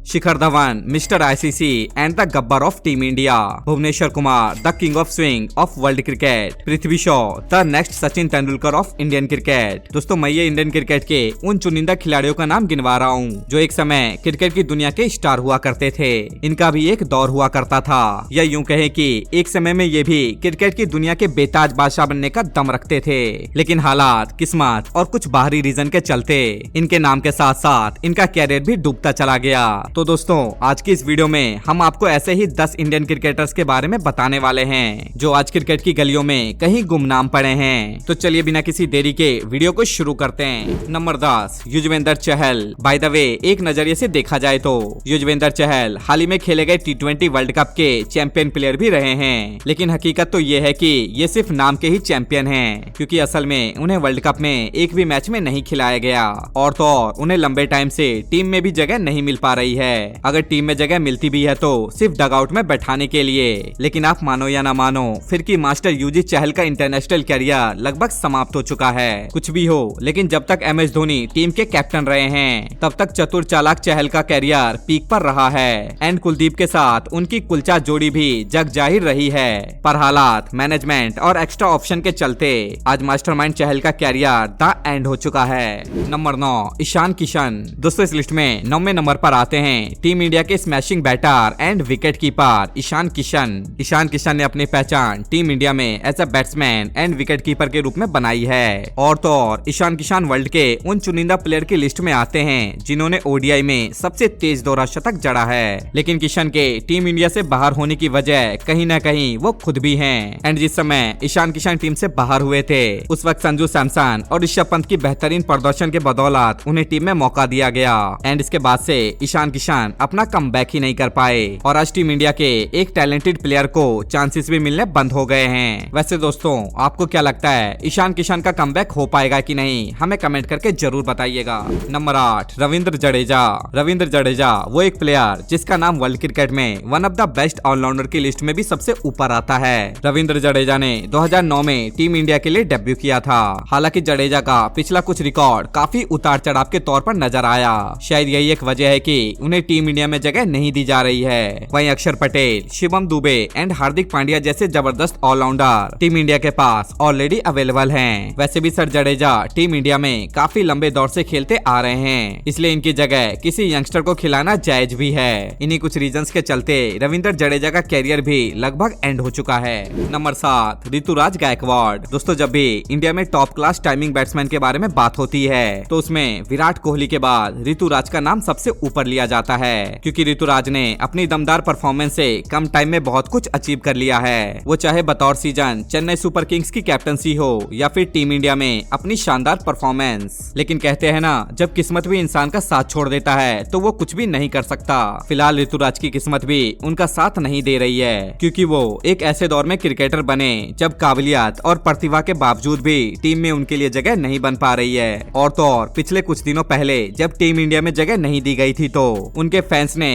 Shikhar Dhawan, mister ICC and the Gabbar of team India. Bhuvneshwar Kumar, the king of swing of world cricket. Prithvi Shaw, the next Sachin Tendulkar of Indian cricket. दोस्तों, मैं ये Indian cricket के उन चुनिंदा खिलाड़ियों का नाम गिनवा रहा हूँ जो एक समय क्रिकेट की दुनिया के स्टार हुआ करते थे। इनका भी एक दौर हुआ करता था, या यूँ कहे कि एक समय में ये भी क्रिकेट की दुनिया के बेताज बादशाह बनने का दम रखते थे। लेकिन हालात, किस्मत और कुछ बाहरी रीजन के चलते इनके नाम के साथ साथ इनका कैरियर भी डूबता चला गया। तो दोस्तों, आज की इस वीडियो में हम आपको ऐसे ही 10 इंडियन क्रिकेटर्स के बारे में बताने वाले हैं जो आज क्रिकेट की गलियों में कहीं गुमनाम पड़े हैं। तो चलिए बिना किसी देरी के वीडियो को शुरू करते हैं। Number 10, Yuzvendra Chahal. By the way, एक नजरिए से देखा जाए तो युजवेंद्र चहल हाल ही में खेले गए T20 वर्ल्ड कप के चैंपियन प्लेयर भी रहे हैं। लेकिन हकीकत तो ये है कि ये सिर्फ नाम के ही चैंपियन हैं, क्योंकि असल में उन्हें वर्ल्ड कप में एक भी मैच में नहीं खिलाया गया और तो और उन्हें लंबे टाइम से टीम में भी जगह नहीं मिल पा रही है। अगर टीम में जगह मिलती भी है तो सिर्फ डगआउट में बैठाने के लिए। लेकिन आप मानो या ना मानो, फिर की मास्टर यूजी चहल का इंटरनेशनल करियर लगभग समाप्त हो चुका है। कुछ भी हो, लेकिन जब तक MS धोनी टीम के कैप्टन रहे हैं तब तक चतुर चालाक चहल का करियर पीक पर रहा है। एंड कुलदीप के साथ उनकी कुलचा जोड़ी भी जग जाहिर रही है। पर हालात, मैनेजमेंट और एक्स्ट्रा ऑप्शन के चलते आज मास्टरमाइंड चहल का करियर द एंड हो चुका है। नंबर 9, ईशान किशन। दोस्तों, इस लिस्ट में 9वें नंबर पर आते हैं टीम इंडिया के smashing batter and wicket keeper Ishan Kishan. Ishan Kishan ने अपनी पहचान टीम इंडिया में as a batsman and wicket keeper के रूप में बनाई है। और तो और ईशान किशन वर्ल्ड के उन चुनिंदा प्लेयर की लिस्ट में आते हैं जिन्होंने ODI में सबसे तेज दोहरा शतक जड़ा है। लेकिन किशन के टीम इंडिया से बाहर होने की वजह कहीं न कहीं वो खुद भी हैं। एंड जिस समय ईशान किशन टीम से बाहर हुए थे उस वक्त संजू सैमसन और ऋषभ पंत की बेहतरीन प्रदर्शन के बदौलत उन्हें टीम में मौका दिया गया। एंड इसके बाद से ईशान किशन अपना कमबैक ही नहीं कर पाए और आज टीम इंडिया के एक टैलेंटेड प्लेयर को चांसेस भी मिलने बंद हो गए हैं। वैसे दोस्तों, आपको क्या लगता है, ईशान किशन का कमबैक हो पाएगा कि नहीं? हमें कमेंट करके जरूर बताइएगा। नंबर 8, रविंद्र जडेजा। रविंद्र जडेजा वो एक प्लेयर जिसका नाम वर्ल्ड क्रिकेट में one of the best all rounder की लिस्ट में भी सबसे ऊपर आता है। रविंद्र जडेजा ने 2009 में टीम इंडिया के लिए डेब्यू किया था। हालांकि जडेजा का पिछला कुछ रिकॉर्ड काफी उतार चढ़ाव के तौर पर नजर आया। शायद यही एक वजह है कि उन्हें टीम इंडिया में जगह नहीं दी जा रही है। वहीं अक्षर पटेल, शिवम दुबे एंड हार्दिक पांड्या जैसे जबरदस्त ऑलराउंडर टीम इंडिया के पास ऑलरेडी अवेलेबल हैं। वैसे भी सर जडेजा टीम इंडिया में काफी लंबे दौर से खेलते आ रहे हैं, इसलिए इनकी जगह किसी यंगस्टर को खिलाना जायज भी है। इन्हीं कुछ रीजंस के चलते रविंद्र जडेजा का कैरियर भी लगभग एंड हो चुका है। नंबर 7, ऋतुराज गायकवाड़। दोस्तों, जब भी इंडिया में टॉप क्लास टाइमिंग बैट्समैन के बारे में बात होती है तो उसमें विराट कोहली के बाद ऋतुराज का नाम सबसे ऊपर लिया जाता है, क्योंकि ऋतुराज ने अपनी दमदार परफॉर्मेंस से कम टाइम में बहुत कुछ अचीव कर लिया है। वो चाहे बतौर सीजन चेन्नई सुपर किंग्स की कैप्टनसी हो या फिर टीम इंडिया में अपनी शानदार परफॉर्मेंस। लेकिन कहते हैं ना, जब किस्मत भी इंसान का साथ छोड़ देता है तो वो कुछ भी नहीं कर सकता। फिलहाल ऋतुराज की किस्मत भी उनका साथ नहीं दे रही है, क्योंकि वो एक ऐसे दौर में क्रिकेटर बने जब काबिलियत और प्रतिभा के बावजूद भी टीम में उनके लिए जगह नहीं बन पा रही है। और तो और पिछले कुछ दिनों पहले जब टीम इंडिया में जगह नहीं दी गई थी तो उनके फैंस ने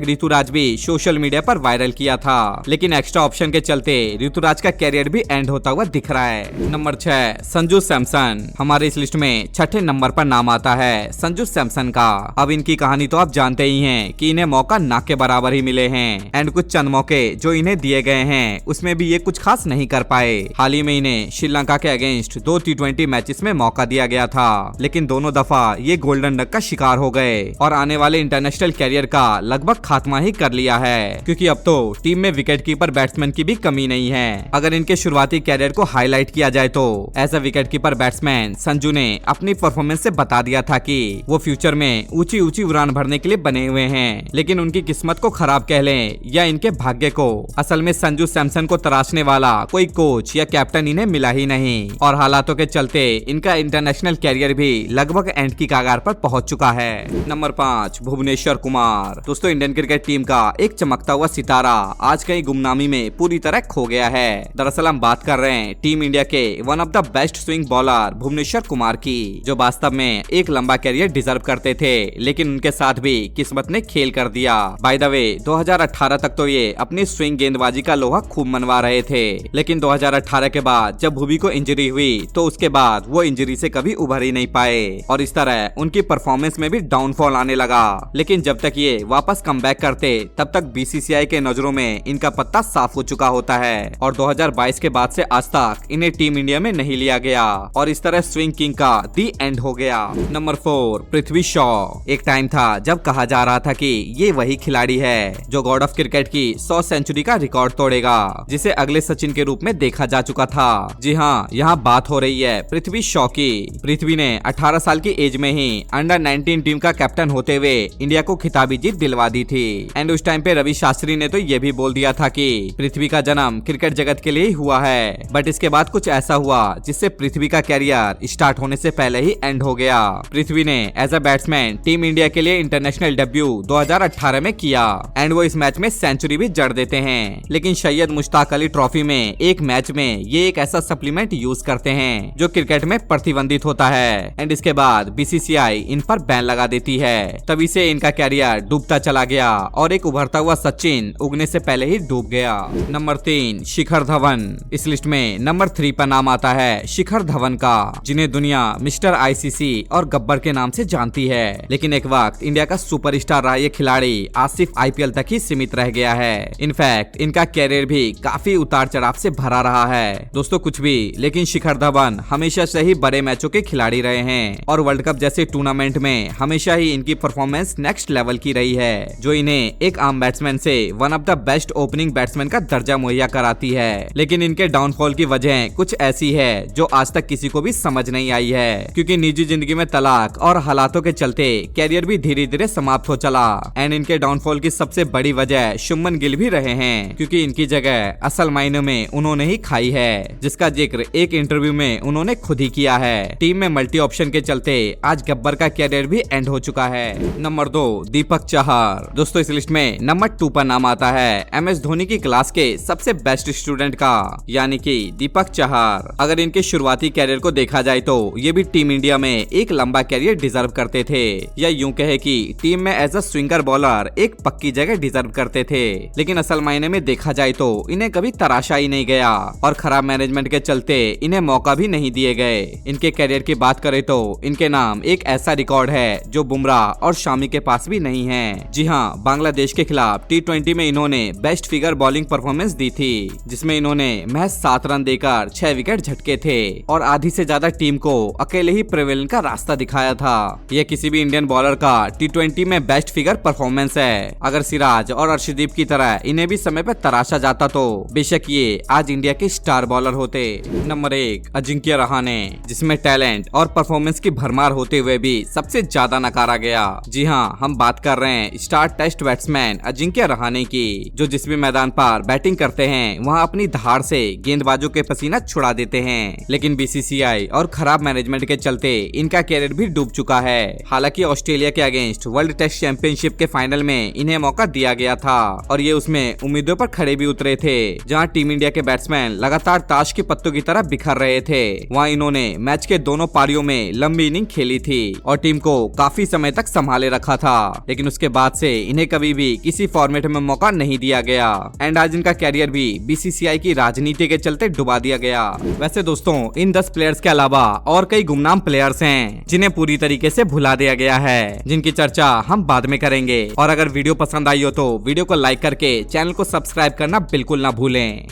#ऋतुराज भी सोशल मीडिया पर वायरल किया था। लेकिन एक्स्ट्रा ऑप्शन के चलते ऋतुराज का कैरियर भी एंड होता हुआ दिख रहा है। नंबर 6, संजू सैमसन। हमारे इस लिस्ट में 6ठे नंबर पर नाम आता है संजू सैमसन का। अब इनकी कहानी तो आप जानते ही हैं कि इन्हें मौका ना के बराबर ही मिले हैं एंड कुछ चंद मौके जो इन्हें दिए गए हैं उसमें भी ये कुछ खास नहीं कर पाए। हाल ही में इन्हें श्रीलंका के अगेंस्ट 2 T20 मैचेस में मौका दिया गया था, लेकिन दोनों दफा ये गोल्डन डक का शिकार हो गए और आने वाले इंटरनेशनल कैरियर का लगभग खात्मा ही कर लिया है, क्योंकि अब तो टीम में विकेट कीपर बैट्समैन की भी कमी नहीं है। अगर इनके शुरुआती कैरियर को हाईलाइट किया जाए तो as a wicket keeper batsman Sanju ने अपनी परफॉर्मेंस से बता दिया था कि वो फ्यूचर में ऊंची ऊंची उड़ान भरने के लिए बने हुए हैं। लेकिन उनकी किस्मत को खराब कह लें या इनके भाग्य को, असल में संजू सैमसन को तराशने वाला कोई कोच या कैप्टन इन्हें मिला ही नहीं और हालातों के चलते इनका इंटरनेशनल कैरियर भी लगभग एंड की कगार पर पहुंच चुका है। नंबर 5, भुवनेश्वर कुमार। दोस्तों, इंडियन क्रिकेट टीम का एक चमकता हुआ सितारा आज कहीं गुमनामी में पूरी तरह खो गया है। दरअसल हम बात कर रहे हैं टीम इंडिया के one of the best swing bowler Bhuvneshwar Kumar की, जो वास्तव में एक लंबा कैरियर डिजर्व करते थे, लेकिन उनके साथ भी किस्मत ने खेल कर दिया। बाय द वे, 2018 तक तो ये अपनी स्विंग गेंदबाजी का लोहा खूब मनवा रहे थे, लेकिन 2018 के बाद जब भुवी को इंजरी हुई तो उसके बाद वो इंजरी से कभी उभर ही नहीं पाए और इस तरह उनकी परफॉर्मेंस में भी डाउनफॉल आने लगा। लेकिन जब तक ये वापस कमबैक करते तब तक बीसीसीआई के नजरों में इनका पत्ता साफ हो चुका होता है और 2022 के बाद से आज तक इन्हें टीम इंडिया में नहीं लिया गया और इस तरह स्विंग किंग का दी एंड हो गया। नंबर 4 पृथ्वी शॉ। एक टाइम था जब कहा जा रहा था कि ये वही खिलाड़ी है जो गॉड ऑफ क्रिकेट की 100 सेंचुरी का रिकॉर्ड तोड़ेगा, जिसे अगले सचिन के रूप में देखा जा चुका था। जी हाँ, यहाँ बात हो रही है पृथ्वी शॉ की। पृथ्वी ने 18 साल की एज में ही अंडर 19 टीम का कैप्टन होते हुए इंडिया को खिताबी जीत दिलवा दी थी। एंड उस टाइम पे रवि शास्त्री ने तो ये भी बोल दिया था कि पृथ्वी का जन्म क्रिकेट जगत के लिए ही हुआ है, बट इसके बाद कुछ ऐसा हुआ जिससे पृथ्वी का कैरियर स्टार्ट होने से पहले ही एंड हो गया। पृथ्वी ने as a batsman team India के लिए इंटरनेशनल डेब्यू 2018 में किया एंड वो इस मैच में सेंचुरी भी जड़ देते हैं। लेकिन सैयद मुश्ताक अली ट्रॉफी में एक मैच में ये एक ऐसा सप्लीमेंट यूज करते हैं जो क्रिकेट में प्रतिबंधित होता है एंड इसके बाद बीसीसीआई इन पर बैन लगा देती है। तभी से इनका कैरियर डूबता चला गया और एक उभरता हुआ सचिन उगने से पहले ही डूब गया। नंबर 3 शिखर धवन। इस लिस्ट में नंबर 3 पर नाम आता है शिखर धवन का, जिन्हें दुनिया मिस्टर आईसीसी और गब्बर के नाम से जानती है। लेकिन एक वक्त इंडिया का सुपरस्टार रहा ये खिलाड़ी आज सिर्फ आईपीएल तक ही सीमित रह गया है। इनफैक्ट इनका कैरियर भी काफी उतार चढ़ाव से भरा रहा है। दोस्तों कुछ भी, लेकिन शिखर धवन हमेशा से ही बड़े मैचों के खिलाड़ी रहे हैं और वर्ल्ड कप जैसे टूर्नामेंट में हमेशा ही इनकी परफॉर्मेंस नेक्स्ट लेवल की रही है, जो इन्हें एक आम बैट्समैन से one of the best opening batsman का दर्जा मुहैया कराती है। लेकिन इनके डाउनफॉल की वजह कुछ ऐसी है जो आज तक किसी को भी समझ नहीं आई है, क्योंकि निजी जिंदगी में तलाक और हालातों के चलते कैरियर भी धीरे धीरे समाप्त हो चला। एंड इनके डाउनफॉल की सबसे बड़ी वजह शुभमन गिल भी रहे हैं, क्योंकि इनकी जगह असल मायने में उन्होंने ही खाई है, जिसका जिक्र एक इंटरव्यू में उन्होंने खुद ही किया है। टीम में मल्टी ऑप्शन के चलते आज गब्बर का कैरियर भी एंड हो चुका है। नंबर 2 दीपक चहर। दोस्तों इस लिस्ट में नंबर 2 पर नाम आता है एमएस धोनी की क्लास के सबसे बेस्ट स्टूडेंट का, यानी कि दीपक चहर। अगर इनके शुरुआती कैरियर को देखा जाए तो ये भी टीम इंडिया में एक लंबा कैरियर डिजर्व करते थे, या यूं कहे कि टीम में एज अ स्विंगर बॉलर एक पक्की जगह डिजर्व करते थे। लेकिन असल मायने में देखा जाए तो इन्हें कभी तराशा ही नहीं गया और खराब मैनेजमेंट के चलते इन्हें मौका भी नहीं दिए गए। इनके कैरियर की बात करें तो इनके नाम एक ऐसा रिकॉर्ड है जो बुमराह और शामी के पास भी नहीं है। जी हाँ, बांग्लादेश के खिलाफ T20 में इन्होंने बेस्ट फिगर बॉलिंग परफॉर्मेंस दी थी, जिसमें इन्होंने महज 7 रन देकर 6 विकेट झटके थे और आधी से ज्यादा टीम को अकेले ही प्रिवेलन का रास्ता दिखाया था। यह किसी भी इंडियन बॉलर का T20 में बेस्ट फिगर परफॉर्मेंस है। अगर सिराज और अर्शदीप की तरह इन्हें भी समय पर तराशा जाता तो बेशक ये आज इंडिया के स्टार बॉलर होते। नंबर 1 अजिंक्य रहाणे, जिसमें टैलेंट और परफॉर्मेंस की भरमार होते हुए भी सबसे ज्यादा नकारा गया। जी हाँ, हम बात कर रहे हैं star test batsman Ajinkya Rahane की, जो जिस भी मैदान पर बैटिंग करते हैं वहाँ अपनी धार से गेंदबाजों के पसीना छुड़ा देते हैं। लेकिन बीसीसीआई और खराब मैनेजमेंट के चलते इनका कैरियर भी डूब चुका है। हालांकि ऑस्ट्रेलिया के अगेंस्ट वर्ल्ड टेस्ट चैंपियनशिप के फाइनल में इन्हें मौका दिया गया था और ये उसमें उम्मीदों पर खड़े भी उतरे थे। जहां टीम इंडिया के बैट्समैन लगातार ताश के पत्तों की तरह बिखर रहे थे, वहां इन्होंने मैच के दोनों पारियों में लंबी इनिंग खेली थी और टीम को काफी समय तक संभाले रखा था। लेकिन उसके बाद से इन्हें कभी भी किसी फॉर्मेट में मौका नहीं दिया गया एंड आज इनका कैरियर भी बीसीसीआई की राजनीति के चलते डुबा दिया गया। वैसे दोस्तों, इन 10 प्लेयर्स के अलावा और कई गुमनाम प्लेयर्स हैं जिन्हें पूरी तरीके से भुला दिया गया है, जिनकी चर्चा हम बाद में करेंगे। और अगर वीडियो पसंद आई हो तो वीडियो को लाइक करके चैनल को सब्सक्राइब करना बिल्कुल ना भूलें।